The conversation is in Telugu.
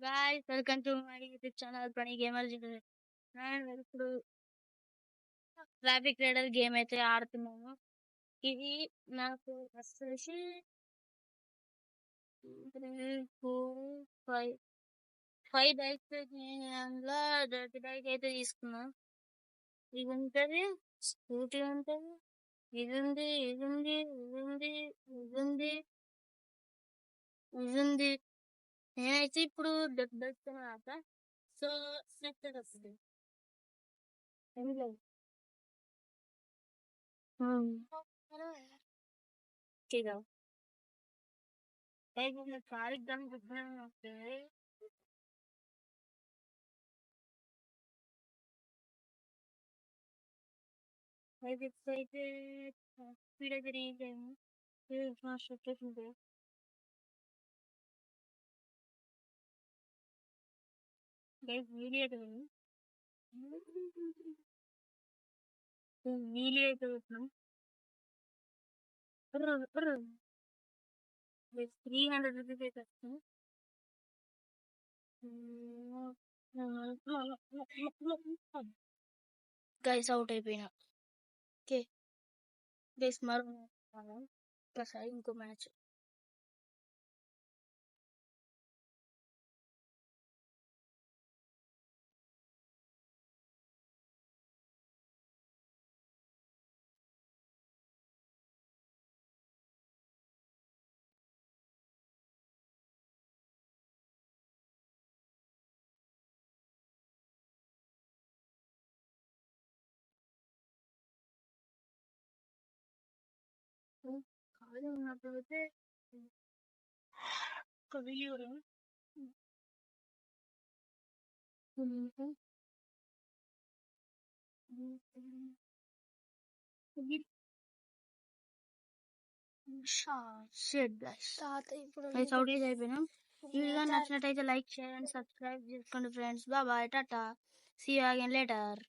guys, welcome to my YouTube channel Pranay Gamers. And ఇప్పుడు ట్రాఫిక్ రైడర్ గేమ్ అయితే ఆడుతున్నాము. ఇది నాకు వచ్చేసి 5 డైస్ అందులో డర్టీ డైక్ అయితే తీసుకున్నా. ఇది ఉంటది, స్కూటీ ఉంటది, ఇది ఉంది, ఇది ఉంది, ఇది ఉంది, ఇది ఉంది, ఇది ఉంది. నేనైతే ఇప్పుడు దొరుకుతున్నా. సో నెక్స్ట్ వస్తుంది ఏమి లేదు. Kilo. Hey, kung nagkarig lang bigla natin. May excited. Pila din yung masuk ke hindi. Guys, video ito. Video ito. With 300 rupees ito. Guys, out అయిపోయినా. Okay. Guys, మరో ఒకసారి ఇంకో మ్యాచ్. ఖాళీ ఉన్నప్పుడు అయితే ఒక వీడియో అవుట్ అయిపోయినాం. ఈ వీడియో నచ్చినట్టయితే లైక్ షేర్ అండ్ సబ్స్క్రైబ్ చేసుకోండి friends. Bye tata, see you again later.